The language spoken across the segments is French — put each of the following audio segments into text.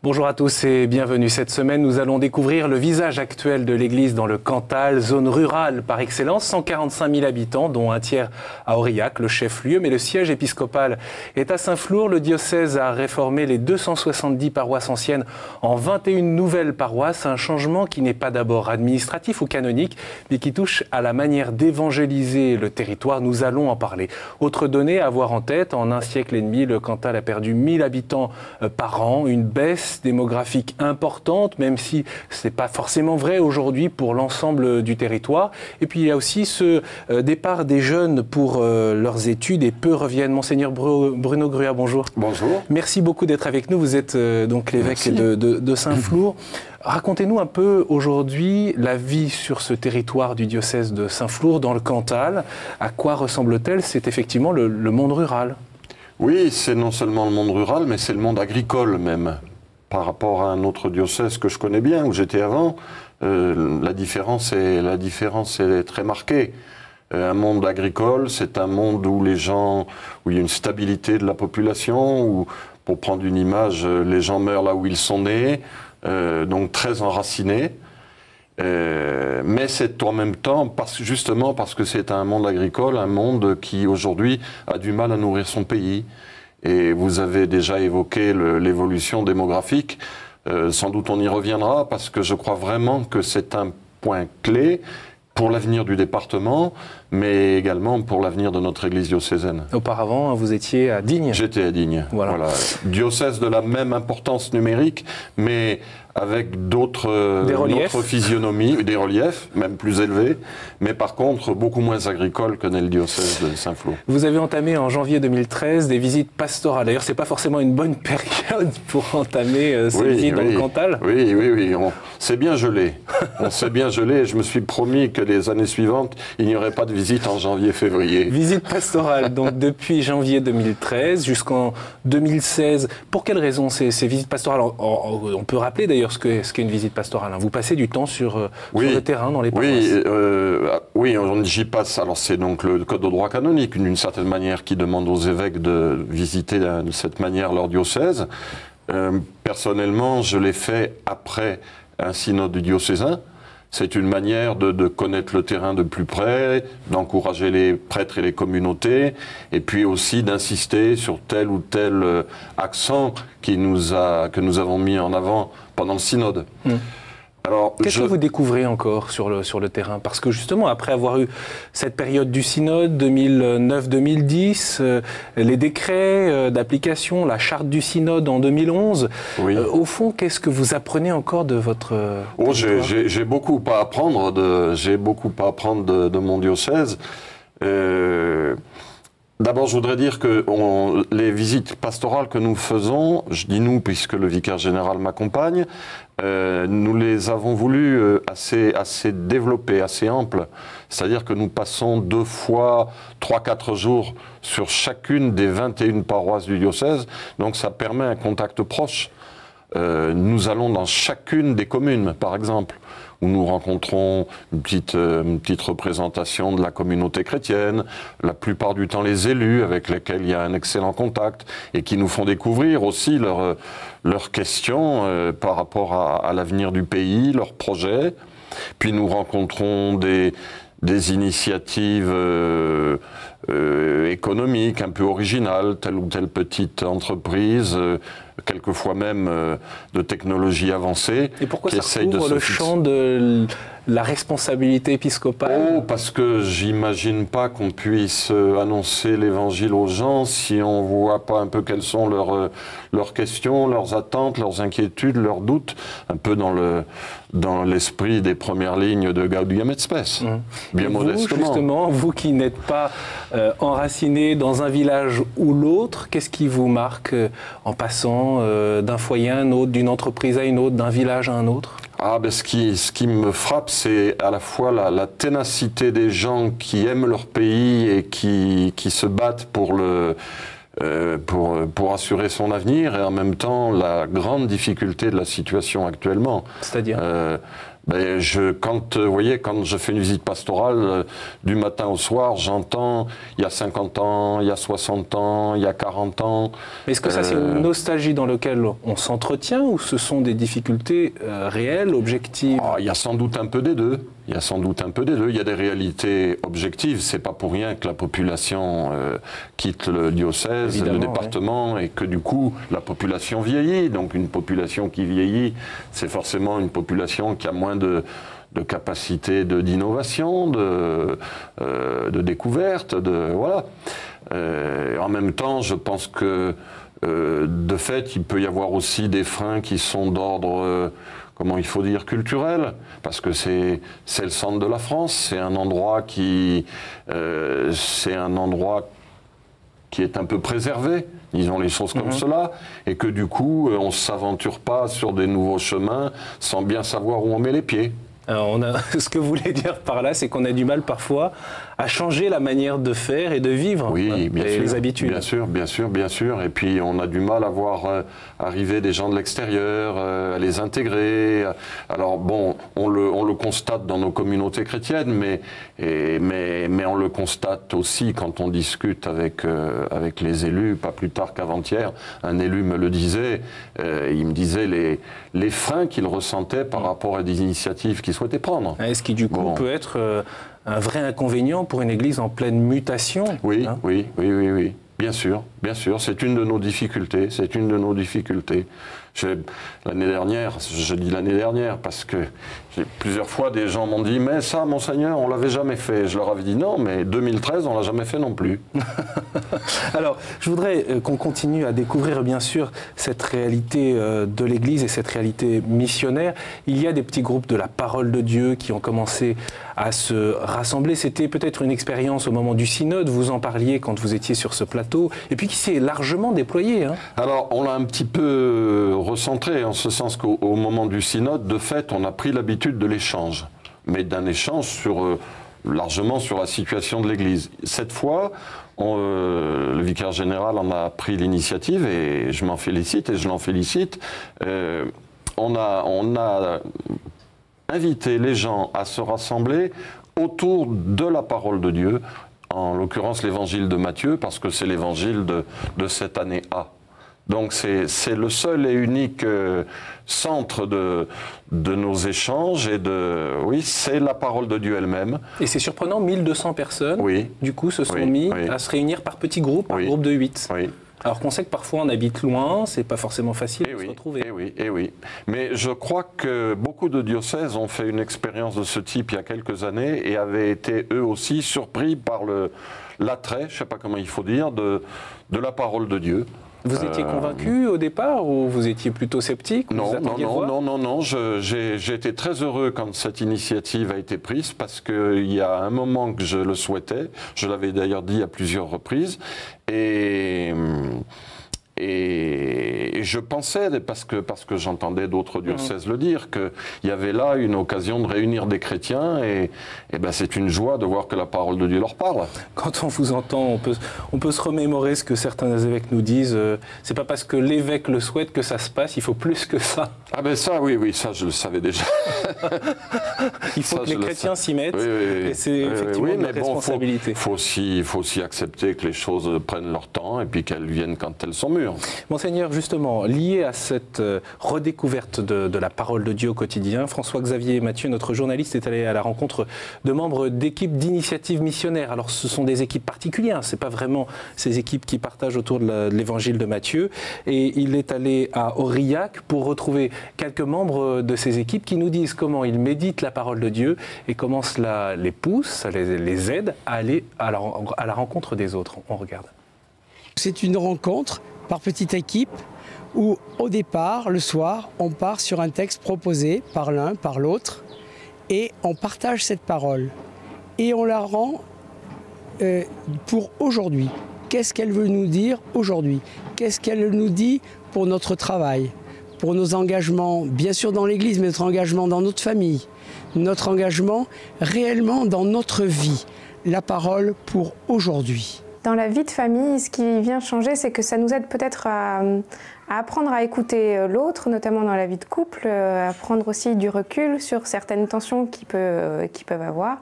Bonjour à tous et bienvenue. Cette semaine, nous allons découvrir le visage actuel de l'église dans le Cantal, zone rurale par excellence, 145 000 habitants, dont un tiers à Aurillac, le chef-lieu, mais le siège épiscopal est à Saint-Flour. Le diocèse a réformé les 270 paroisses anciennes en 21 nouvelles paroisses, un changement qui n'est pas d'abord administratif ou canonique, mais qui touche à la manière d'évangéliser le territoire. Nous allons en parler. Autre donnée à avoir en tête, en un siècle et demi, le Cantal a perdu 1000 habitants par an, une baisse démographique importante, même si ce n'est pas forcément vrai aujourd'hui pour l'ensemble du territoire. Et puis il y a aussi ce départ des jeunes pour leurs études et peu reviennent. Monseigneur Bruno Gruat, bonjour. Bonjour. Merci beaucoup d'être avec nous. Vous êtes donc l'évêque de Saint-Flour. Racontez-nous un peu aujourd'hui la vie sur ce territoire du diocèse de Saint-Flour, dans le Cantal. À quoi ressemble-t-elle? C'est effectivement le monde rural. Oui, c'est non seulement le monde rural, mais c'est le monde agricole même. Par rapport à un autre diocèse que je connais bien, où j'étais avant, la différence est très marquée. Un monde agricole, c'est un monde où les gens, où il y a une stabilité de la population, où, pour prendre une image, les gens meurent là où ils sont nés, donc très enracinés. Mais c'est en même temps, justement parce que c'est un monde agricole, un monde qui aujourd'hui a du mal à nourrir son pays. Et vous avez déjà évoqué l'évolution démographique. Sans doute on y reviendra parce que je crois vraiment que c'est un point clé pour l'avenir du département, mais également pour l'avenir de notre église diocésaine. Auparavant, vous étiez à Digne. J'étais à Digne. Voilà. Diocèse de la même importance numérique, mais avec d'autres physionomies, des reliefs, même plus élevés, mais par contre beaucoup moins agricoles que n'est le diocèse de Saint-Flour. Vous avez entamé en janvier 2013 des visites pastorales. D'ailleurs, ce n'est pas forcément une bonne période pour entamer ces visites dans le Cantal. Oui, on s'est bien gelé. On s'est bien gelé et je me suis promis que les années suivantes, il n'y aurait pas de visite en janvier-février. Visite pastorale, donc depuis janvier 2013 jusqu'en 2016. Pour quelles raisons ces visites pastorales? On peut rappeler d'ailleurs ce qu'est une visite pastorale. Vous passez du temps sur le terrain, dans les paroisses. Oui, j'y passe. Alors c'est donc le code de droit canonique, d'une certaine manière, qui demande aux évêques de visiter de cette manière leur diocèse. Personnellement, je l'ai fait après un synode du diocésain. C'est une manière de connaître le terrain de plus près, d'encourager les prêtres et les communautés, et puis aussi d'insister sur tel ou tel accent que nous avons mis en avant pendant le synode. Qu'est-ce que vous découvrez encore sur le terrain? Parce que justement, après avoir eu cette période du synode 2009-2010, les décrets d'application, la charte du synode en 2011, au fond, qu'est-ce que vous apprenez encore de votre j'ai beaucoup à apprendre de mon diocèse. D'abord, je voudrais dire que les visites pastorales que nous faisons, je dis nous puisque le vicaire général m'accompagne, nous les avons voulu assez développées, assez amples. C'est-à-dire que nous passons 2 fois 3-4 jours sur chacune des 21 paroisses du diocèse, donc ça permet un contact proche. Nous allons dans chacune des communes, par exemple, où nous rencontrons une petite représentation de la communauté chrétienne, la plupart du temps les élus avec lesquels il y a un excellent contact et qui nous font découvrir aussi leurs questions par rapport à l'avenir du pays, leurs projets. Puis nous rencontrons des initiatives économiques un peu originales, telle ou telle petite entreprise, quelquefois même de technologie avancée. Et pourquoi ça couvre le champ de la responsabilité épiscopale? Parce que j'imagine pas qu'on puisse annoncer l'évangile aux gens si on voit pas un peu quelles sont leurs questions, leurs attentes, leurs inquiétudes, leurs doutes, un peu dans l'esprit des premières lignes de Gaudium et Spes, bien modestement. Justement, vous qui n'êtes pas enraciné dans un village ou l'autre, qu'est-ce qui vous marque en passant d'un foyer à un autre, d'une entreprise à une autre, d'un village à un autre? Ce qui me frappe, c'est à la fois la ténacité des gens qui aiment leur pays et qui se battent pour assurer son avenir, et en même temps la grande difficulté de la situation actuellement. C'est-à-dire Ben, vous voyez, quand je fais une visite pastorale, du matin au soir, j'entends il y a 50 ans, il y a 60 ans, il y a 40 ans. Est-ce que ça, c'est une nostalgie dans laquelle on s'entretient ou ce sont des difficultés réelles, objectives? Il y a sans doute un peu des deux. Il y a sans doute un peu des deux. Il y a des réalités objectives. C'est pas pour rien que la population quitte le diocèse, le département, et que du coup, la population vieillit. Donc une population qui vieillit, c'est forcément une population qui a moins de capacité d'innovation, de découverte, voilà. En même temps, je pense que de fait, il peut y avoir aussi des freins qui sont d'ordre, comment il faut dire, culturel, parce que c'est le centre de la France, c'est un endroit qui est un peu préservé, disons les choses comme cela, et que du coup, on ne s'aventure pas sur des nouveaux chemins sans bien savoir où on met les pieds. Alors ce que vous voulez dire par là, c'est qu'on a du mal parfois à changer la manière de faire et de vivre, les habitudes. Bien sûr. Et puis on a du mal à voir arriver des gens de l'extérieur, à les intégrer. Alors bon, on le constate dans nos communautés chrétiennes, mais on le constate aussi quand on discute avec les élus. Pas plus tard qu'avant-hier, un élu me le disait. Il me disait les freins qu'il ressentait par rapport à des initiatives qu'il souhaitait prendre. Est-ce qui du coup peut être un vrai inconvénient pour une église en pleine mutation? Oui. Bien sûr. C'est une de nos difficultés. L'année dernière, je dis l'année dernière parce que plusieurs fois des gens m'ont dit « mais ça, Monseigneur, on l'avait jamais fait ». Je leur avais dit « non, mais 2013, on l'a jamais fait non plus ». Alors, je voudrais qu'on continue à découvrir bien sûr cette réalité de l'Église et cette réalité missionnaire. Il y a des petits groupes de la parole de Dieu qui ont commencé à se rassembler. C'était peut-être une expérience au moment du synode, vous en parliez quand vous étiez sur ce plateau, et puis qui s'est largement déployé. Alors, on l'a un petit peu recentré, en ce sens qu'au moment du synode, de fait, on a pris l'habitude de l'échange, mais d'un échange largement sur la situation de l'Église. Cette fois, le vicaire général en a pris l'initiative, et je m'en félicite, et je l'en félicite. On a invité les gens à se rassembler autour de la parole de Dieu, en l'occurrence l'évangile de Matthieu, parce que c'est l'évangile de cette année A. Donc c'est le seul et unique centre de nos échanges, et c'est la parole de Dieu elle-même. Et c'est surprenant, 1200 personnes, du coup, se sont mis à se réunir par petits groupes, par groupe de 8. Alors qu'on sait que parfois on habite loin, c'est pas forcément facile de se retrouver. Oui. Mais je crois que beaucoup de diocèses ont fait une expérience de ce type il y a quelques années et avaient été eux aussi surpris par l'attrait, je ne sais pas comment il faut dire, de la parole de Dieu. Vous étiez convaincu au départ ou vous étiez plutôt sceptique? Non, j'ai été très heureux quand cette initiative a été prise, parce qu'il y a un moment que je le souhaitais, je l'avais d'ailleurs dit à plusieurs reprises, et je pensais, parce que j'entendais d'autres diocèses le dire, qu'il y avait là une occasion de réunir des chrétiens, et c'est une joie de voir que la parole de Dieu leur parle. Quand on vous entend, on peut se remémorer ce que certains évêques nous disent. C'est pas parce que l'évêque le souhaite que ça se passe, il faut plus que ça. Ah ben ça, oui, ça je le savais déjà. Il faut que les chrétiens s'y mettent, et c'est effectivement une responsabilité. Il faut aussi accepter que les choses prennent leur temps, et puis qu'elles viennent quand elles sont mûres. Monseigneur, justement, lié à cette redécouverte de la parole de Dieu au quotidien, François-Xavier Mathieu, notre journaliste, est allé à la rencontre de membres d'équipes d'initiatives missionnaires. Alors ce sont des équipes particulières, ce n'est pas vraiment ces équipes qui partagent autour de l'évangile de Matthieu. Et il est allé à Aurillac pour retrouver quelques membres de ces équipes qui nous disent comment ils méditent la parole de Dieu et comment cela les pousse, les aide à aller à la rencontre des autres. On regarde. C'est une rencontre par petite équipe où, au départ, le soir, on part sur un texte proposé par l'un, par l'autre, et on partage cette parole. Et on la rend pour aujourd'hui. Qu'est-ce qu'elle veut nous dire aujourd'hui? Qu'est-ce qu'elle nous dit pour notre travail, pour nos engagements, bien sûr dans l'Église, mais notre engagement dans notre famille, notre engagement réellement dans notre vie. La parole pour aujourd'hui. Dans la vie de famille, ce qui vient changer, c'est que ça nous aide peut-être à à apprendre à écouter l'autre, notamment dans la vie de couple, à prendre aussi du recul sur certaines tensions qu'ils peuvent avoir,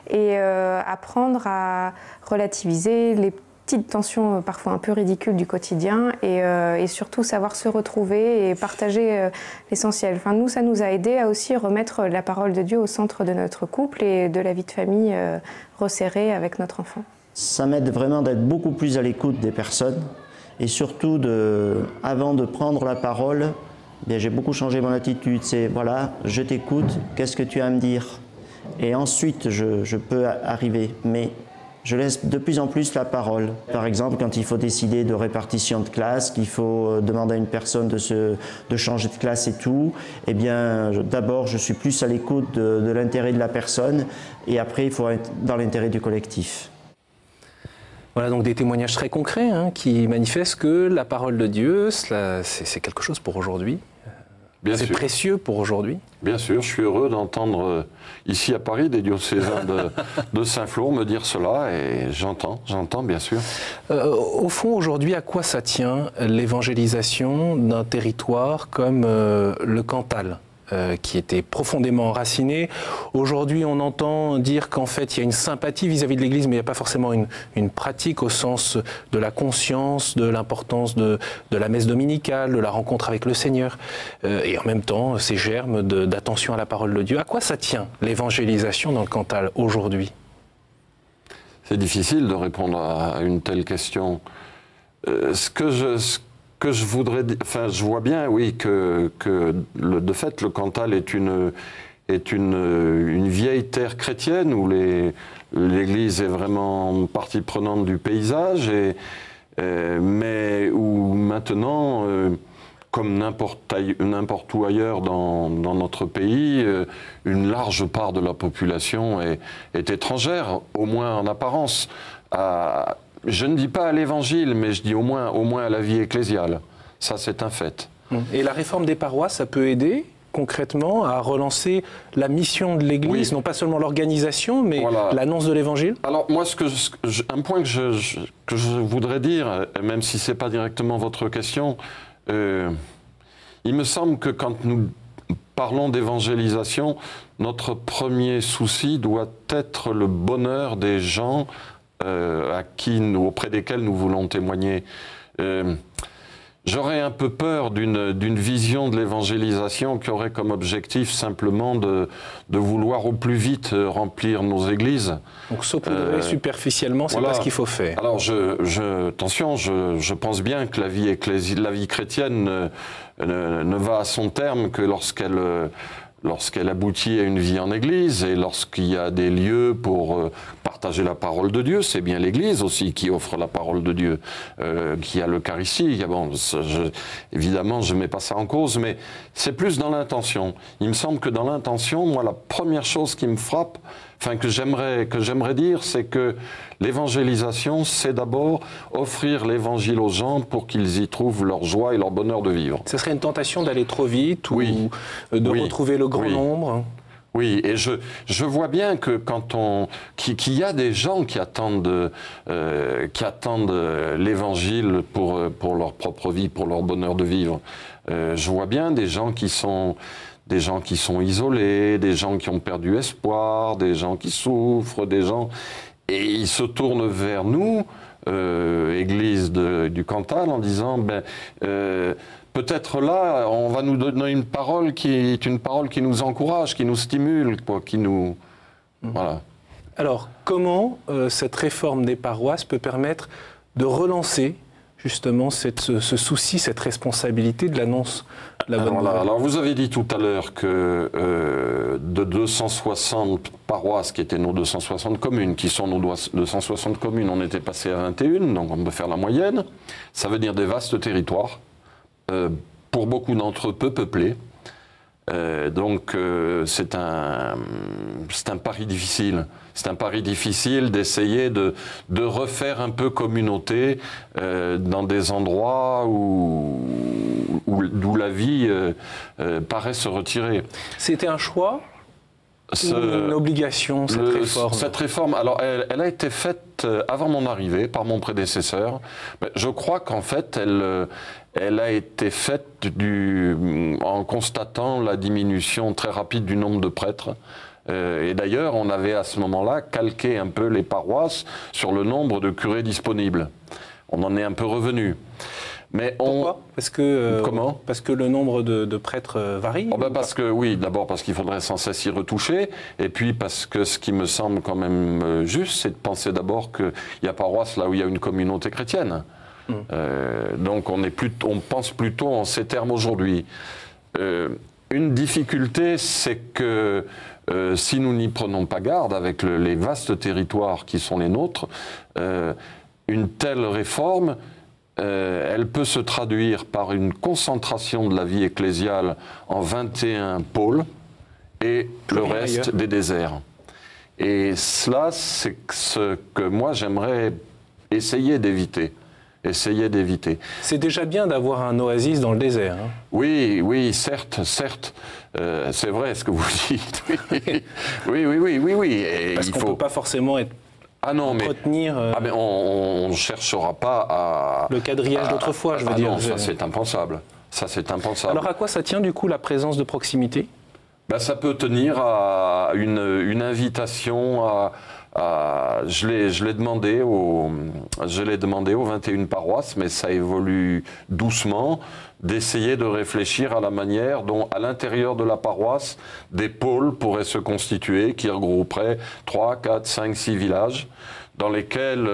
et apprendre à relativiser les petites tensions parfois un peu ridicules du quotidien, et surtout savoir se retrouver et partager l'essentiel. Enfin, nous, ça nous a aidé à aussi remettre la parole de Dieu au centre de notre couple et de la vie de famille resserrée avec notre enfant. Ça m'aide vraiment d'être beaucoup plus à l'écoute des personnes, et surtout, avant de prendre la parole, j'ai beaucoup changé mon attitude. C'est voilà, je t'écoute, qu'est-ce que tu as à me dire? Et ensuite, je peux arriver. Mais je laisse de plus en plus la parole. Par exemple, quand il faut décider de répartition de classe, qu'il faut demander à une personne de changer de classe et tout, eh bien, d'abord, je suis plus à l'écoute de l'intérêt de la personne, et après, il faut être dans l'intérêt du collectif. Voilà donc des témoignages très concrets qui manifestent que la parole de Dieu, c'est quelque chose pour aujourd'hui. C'est précieux pour aujourd'hui. Bien sûr, je suis heureux d'entendre ici à Paris des diocésains de Saint-Flour me dire cela, et j'entends bien sûr. Au fond, aujourd'hui, à quoi ça tient l'évangélisation d'un territoire comme le Cantal, qui était profondément enraciné? Aujourd'hui, on entend dire qu'en fait, il y a une sympathie vis-à-vis de l'Église, mais il n'y a pas forcément une pratique au sens de la conscience, de l'importance de la messe dominicale, de la rencontre avec le Seigneur. Et en même temps, ces germes d'attention à la parole de Dieu. À quoi ça tient, l'évangélisation dans le Cantal, aujourd'hui? C'est difficile de répondre à une telle question. Ce que je voudrais dire, enfin, je vois bien, oui, de fait, le Cantal est une vieille terre chrétienne où l'Église est vraiment partie prenante du paysage, mais où maintenant, comme n'importe où ailleurs dans notre pays, une large part de la population est étrangère, au moins en apparence. Je ne dis pas à l'Évangile, mais je dis au moins à la vie ecclésiale. Ça, c'est un fait. Et la réforme des paroisses, ça peut aider concrètement à relancer la mission de l'Église, oui. Non pas seulement l'organisation, mais voilà. L'annonce de l'Évangile? Alors moi, un point que je voudrais dire, même si ce n'est pas directement votre question, il me semble que quand nous parlons d'évangélisation, notre premier souci doit être le bonheur des gens auprès desquels nous voulons témoigner. J'aurais un peu peur d'une vision de l'évangélisation qui aurait comme objectif simplement de vouloir au plus vite remplir nos églises. Donc saupoudrer superficiellement, c'est voilà. Pas ce qu'il faut faire. Alors attention, je pense bien que la vie chrétienne ne va à son terme que lorsqu'elle aboutit à une vie en Église, et lorsqu'il y a des lieux pour partager la parole de Dieu. C'est bien l'Église aussi qui offre la parole de Dieu, qui a l'Eucharistie. Bon, évidemment, je ne mets pas ça en cause, mais c'est plus dans l'intention. Il me semble que dans l'intention, moi, la première chose qui me frappe, enfin que j'aimerais dire, c'est que l'évangélisation, c'est d'abord offrir l'évangile aux gens pour qu'ils y trouvent leur joie et leur bonheur de vivre. Ce serait une tentation d'aller trop vite ou oui. De retrouver le grand nombre? Oui, et je vois bien que qu'il y a des gens qui attendent l'évangile pour leur propre vie, pour leur bonheur de vivre. Je vois bien des gens qui sont isolés, des gens qui ont perdu espoir, des gens qui souffrent, et ils se tournent vers nous, Église du Cantal, en disant peut-être là, on va nous donner une parole qui nous encourage, qui nous stimule, voilà. Alors, comment cette réforme des paroisses peut permettre de relancer justement ce souci, cette responsabilité de l'annonce de la bonne nouvelle? Alors, vous avez dit tout à l'heure que de 260 paroisses qui étaient nos 260 communes, qui sont nos 260 communes, on était passé à 21, donc on peut faire la moyenne. Ça veut dire des vastes territoires. Pour beaucoup d'entre eux peu peuplés. Donc c'est un pari difficile. C'est un pari difficile d'essayer de refaire un peu communauté dans des endroits d'où la vie paraît se retirer. C'était un choix ou une obligation, cette réforme? Cette réforme, alors elle a été faite avant mon arrivée par mon prédécesseur. Je crois qu'en fait, elle a été faite en constatant la diminution très rapide du nombre de prêtres. Et d'ailleurs, on avait à ce moment-là calqué un peu les paroisses sur le nombre de curés disponibles. On en est un peu revenu. Mais pourquoi ? Parce que, comment ? Parce que le nombre de prêtres varie parce que, oui, d'abord parce qu'il faudrait sans cesse y retoucher, et puis parce que ce qui me semble quand même juste, c'est de penser d'abord qu'il y a paroisse là où il y a une communauté chrétienne. Donc on pense plutôt en ces termes aujourd'hui. Une difficulté, c'est que si nous n'y prenons pas garde avec les vastes territoires qui sont les nôtres, une telle réforme, elle peut se traduire par une concentration de la vie ecclésiale en 21 pôles et le reste des déserts. Et cela, c'est ce que moi j'aimerais essayer d'éviter. C'est déjà bien d'avoir un oasis dans le désert. Hein. Oui, certes. C'est vrai ce que vous dites. Oui. Parce qu'on ne peut pas forcément entretenir... mais on ne cherchera pas à... Le quadrillage d'autrefois, je veux dire. Non, ça c'est impensable. Alors à quoi ça tient du coup la présence de proximité ? Ça peut tenir à une invitation je l'ai demandé aux 21 paroisses, mais ça évolue doucement, d'essayer de réfléchir à la manière dont, à l'intérieur de la paroisse, des pôles pourraient se constituer, qui regrouperaient 3, 4, 5, 6 villages, dans lesquels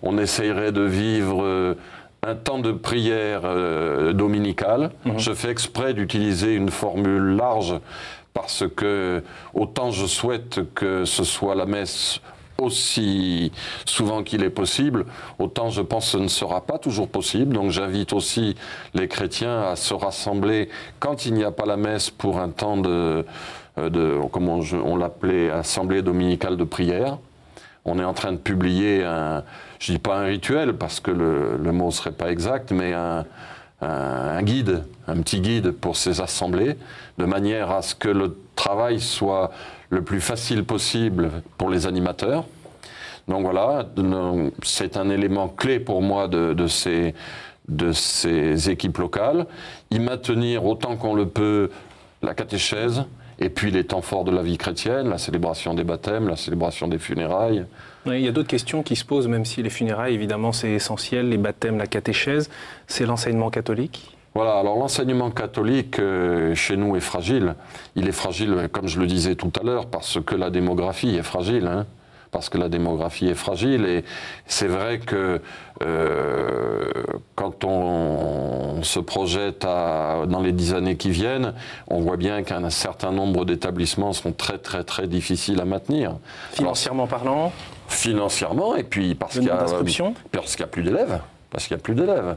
on essayerait de vivre un temps de prière dominicale. Je fais exprès d'utiliser une formule large, parce que autant je souhaite que ce soit la messe aussi souvent qu'il est possible, autant je pense que ce ne sera pas toujours possible. Donc j'invite aussi les chrétiens à se rassembler quand il n'y a pas la messe pour un temps comment on l'appelait, assemblée dominicale de prière. On est en train de publier je ne dis pas un rituel parce que le mot ne serait pas exact, mais un guide, un petit guide pour ces assemblées, de manière à ce que le travail soit le plus facile possible pour les animateurs. Donc voilà, c'est un élément clé pour moi de ces équipes locales. Y maintenir autant qu'on le peut la catéchèse, et puis les temps forts de la vie chrétienne, la célébration des baptêmes, la célébration des funérailles. Oui, il y a d'autres questions qui se posent, même si les funérailles, évidemment, c'est essentiel, les baptêmes, la catéchèse, c'est l'enseignement catholique. Voilà, alors l'enseignement catholique chez nous est fragile. Il est fragile, comme je le disais tout à l'heure, parce que la démographie est fragile. Et c'est vrai que quand on se projette dans les 10 années qui viennent, on voit bien qu'un certain nombre d'établissements sont très très très difficiles à maintenir. Financièrement parlant ? Financièrement, et puis parce qu'il n'y a plus d'élèves.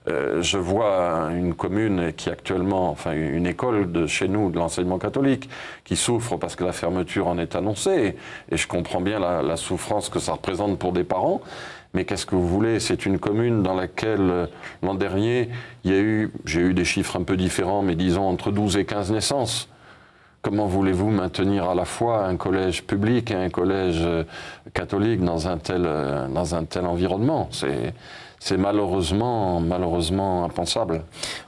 Je vois une commune qui actuellement, enfin une école de chez nous, de l'enseignement catholique, qui souffre parce que la fermeture en est annoncée, et je comprends bien la souffrance que ça représente pour des parents, mais qu'est-ce que vous voulez, c'est une commune dans laquelle l'an dernier, j'ai eu des chiffres un peu différents, mais disons entre 12 et 15 naissances. Comment voulez-vous maintenir à la fois un collège public et un collège catholique dans un tel environnement ? C'est malheureusement impensable.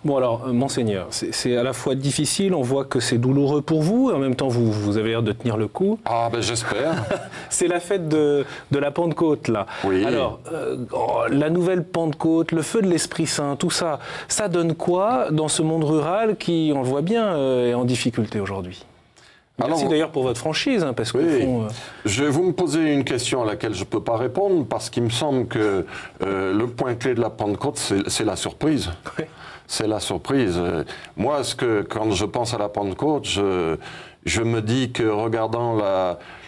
Bon alors, Monseigneur, c'est à la fois difficile, on voit que c'est douloureux pour vous, et en même temps vous avez l'air de tenir le coup. Ah ben j'espère. C'est la fête de la Pentecôte là. Oui. Alors, la nouvelle Pentecôte, le feu de l'Esprit Saint, tout ça, ça donne quoi dans ce monde rural qui, on le voit bien, est en difficulté aujourd'hui ? Merci d'ailleurs pour votre franchise, hein, parce que vous me posez une question à laquelle je ne peux pas répondre, parce qu'il me semble que le point clé de la Pentecôte, c'est la surprise. Oui. C'est la surprise. Moi, quand je pense à la Pentecôte, je me dis que regardant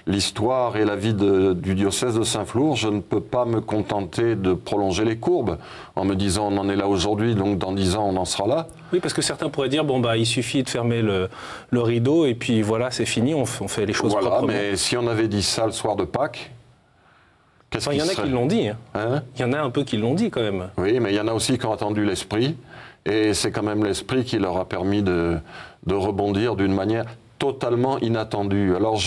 l'histoire et la vie du diocèse de Saint-Flour, je ne peux pas me contenter de prolonger les courbes en me disant on en est là aujourd'hui, donc dans 10 ans on en sera là. Oui, parce que certains pourraient dire il suffit de fermer le rideau et puis voilà, c'est fini, on fait les choses proprement. Mais si on avait dit ça le soir de Pâques, il y en a qui l'ont dit. Il y en a un peu qui l'ont dit quand même. Oui, mais il y en a aussi qui ont entendu l'Esprit, et c'est quand même l'Esprit qui leur a permis de rebondir d'une manière totalement inattendu. Alors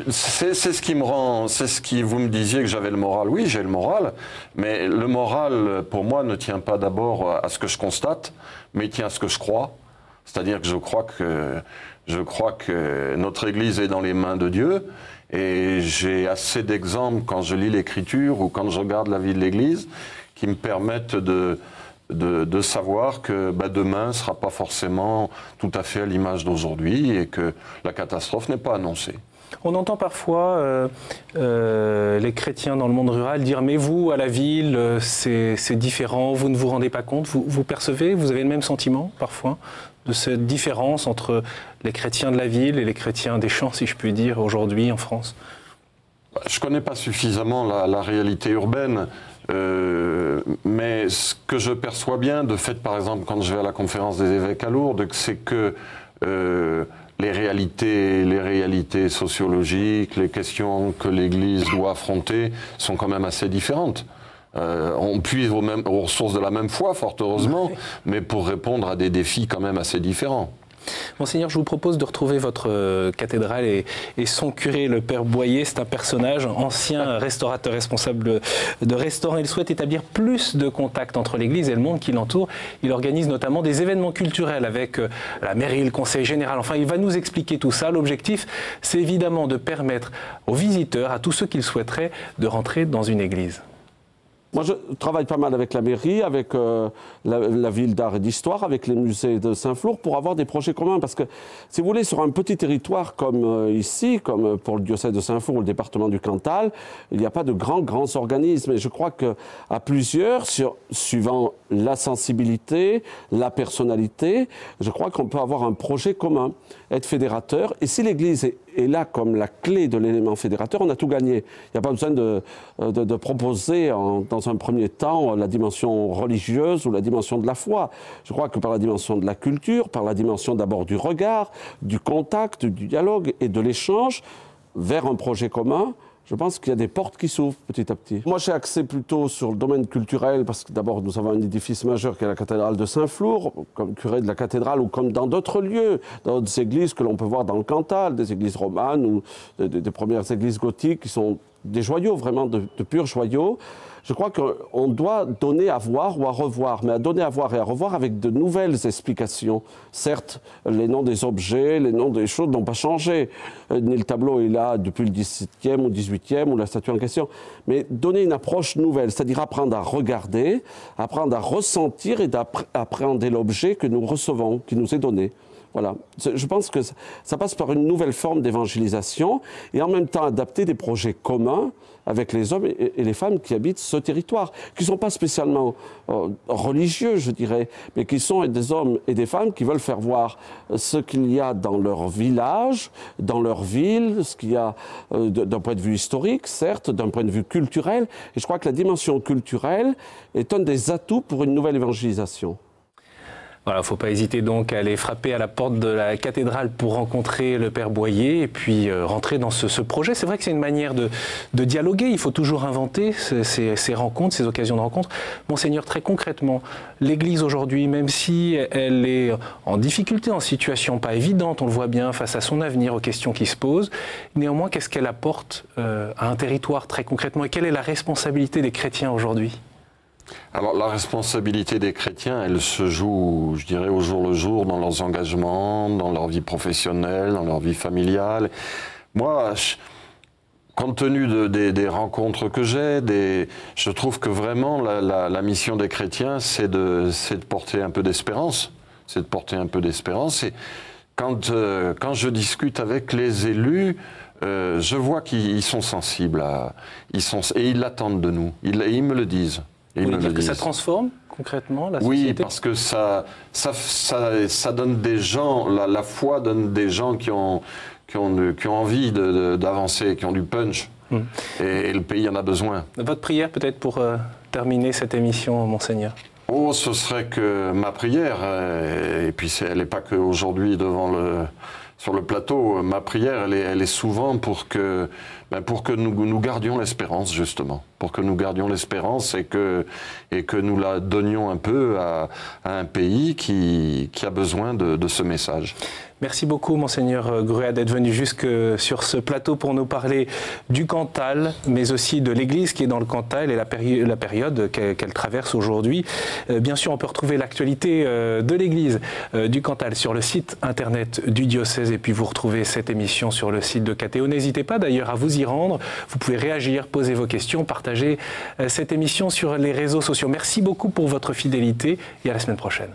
c'est ce qui me rend, c'est ce qui, vous me disiez que j'avais le moral. Oui, j'ai le moral, mais le moral pour moi ne tient pas d'abord à ce que je constate, mais il tient à ce que je crois. C'est-à-dire que je crois que notre Église est dans les mains de Dieu, et j'ai assez d'exemples quand je lis l'Écriture ou quand je regarde la vie de l'Église qui me permettent de savoir que demain ne sera pas forcément tout à fait à l'image d'aujourd'hui et que la catastrophe n'est pas annoncée. On entend parfois les chrétiens dans le monde rural dire « mais vous, à la ville, c'est différent, vous ne vous rendez pas compte ». Vous percevez, vous avez le même sentiment parfois de cette différence entre les chrétiens de la ville et les chrétiens des champs, si je puis dire, aujourd'hui en France? Je ne connais pas suffisamment la réalité urbaine, mais ce que je perçois bien, de fait par exemple quand je vais à la conférence des évêques à Lourdes, c'est que les réalités sociologiques, les questions que l'Église doit affronter sont quand même assez différentes. On puise aux ressources de la même foi, fort heureusement, mais pour répondre à des défis quand même assez différents. Monseigneur, je vous propose de retrouver votre cathédrale et son curé, le Père Boyer. C'est un personnage, ancien restaurateur responsable de restaurant. Il souhaite établir plus de contact entre l'Église et le monde qui l'entoure. Il organise notamment des événements culturels avec la mairie, le conseil général. Enfin, il va nous expliquer tout ça. L'objectif, c'est évidemment de permettre aux visiteurs, à tous ceux qui le souhaiteraient, de rentrer dans une église. Moi, je travaille pas mal avec la mairie, avec la ville d'art et d'histoire, avec les musées de Saint-Flour, pour avoir des projets communs. Parce que, si vous voulez, sur un petit territoire comme ici, comme pour le diocèse de Saint-Flour ou le département du Cantal, il n'y a pas de grands organismes. Et je crois qu'à plusieurs, suivant la sensibilité, la personnalité, je crois qu'on peut avoir un projet commun, être fédérateur. Et si l'Église est là comme la clé de l'élément fédérateur, on a tout gagné. Il n'y a pas besoin de proposer dans un premier temps la dimension religieuse ou la dimension de la foi. Je crois que par la dimension de la culture, par la dimension d'abord du regard, du contact, du dialogue et de l'échange vers un projet commun, je pense qu'il y a des portes qui s'ouvrent petit à petit. Moi, j'ai axé plutôt sur le domaine culturel parce que d'abord, nous avons un édifice majeur qui est la cathédrale de Saint-Flour, comme curé de la cathédrale ou comme dans d'autres lieux, dans d'autres églises que l'on peut voir dans le Cantal, des églises romanes ou des premières églises gothiques qui sont des joyaux, vraiment de purs joyaux. Je crois qu'on doit donner à voir ou à revoir, mais à donner à voir et à revoir avec de nouvelles explications. Certes, les noms des objets, les noms des choses n'ont pas changé. Ni le tableau est là depuis le 17e ou 18e ou la statue en question. Mais donner une approche nouvelle, c'est-à-dire apprendre à regarder, apprendre à ressentir et d'appréhender l'objet que nous recevons, qui nous est donné. Voilà. Je pense que ça passe par une nouvelle forme d'évangélisation et en même temps adapter des projets communs avec les hommes et les femmes qui habitent ce territoire, qui ne sont pas spécialement religieux, je dirais, mais qui sont des hommes et des femmes qui veulent faire voir ce qu'il y a dans leur village, dans leur ville, ce qu'il y a d'un point de vue historique, certes, d'un point de vue culturel. Et je crois que la dimension culturelle est un des atouts pour une nouvelle évangélisation. Voilà, il ne faut pas hésiter donc à aller frapper à la porte de la cathédrale pour rencontrer le Père Boyer et puis rentrer dans ce projet. C'est vrai que c'est une manière de dialoguer, il faut toujours inventer ces rencontres, ces occasions de rencontre. Monseigneur, très concrètement, l'Église aujourd'hui, même si elle est en difficulté, en situation pas évidente, on le voit bien face à son avenir, aux questions qui se posent, néanmoins, qu'est-ce qu'elle apporte à un territoire très concrètement et quelle est la responsabilité des chrétiens aujourd'hui ? Alors la responsabilité des chrétiens, elle se joue, je dirais, au jour le jour dans leurs engagements, dans leur vie professionnelle, dans leur vie familiale. Moi, compte tenu des rencontres que j'ai, je trouve que vraiment la mission des chrétiens, c'est de porter un peu d'espérance. C'est de porter un peu d'espérance. Et quand je discute avec les élus, je vois qu'ils sont sensibles et ils l'attendent de nous. Ils me le disent. Vous voulez dire que ça transforme concrètement la société ? Oui, parce que ça donne des gens, la foi donne des gens qui ont envie d'avancer, qui ont du punch. Et le pays en a besoin. Votre prière peut-être pour terminer cette émission, Monseigneur ? Oh, ce serait que ma prière, et puis elle n'est pas qu'aujourd'hui sur le plateau, ma prière, elle est souvent pour que Pour que nous gardions l'espérance, justement. Pour que nous gardions l'espérance et que nous la donnions un peu à un pays qui a besoin de ce message. Merci beaucoup, Monseigneur Gruat, d'être venu jusque sur ce plateau pour nous parler du Cantal, mais aussi de l'Église qui est dans le Cantal et la période qu'elle traverse aujourd'hui. Bien sûr, on peut retrouver l'actualité de l'Église du Cantal sur le site internet du diocèse et puis vous retrouvez cette émission sur le site de KTO. N'hésitez pas d'ailleurs à vous y rendre. Vous pouvez réagir, poser vos questions, partager cette émission sur les réseaux sociaux. Merci beaucoup pour votre fidélité et à la semaine prochaine.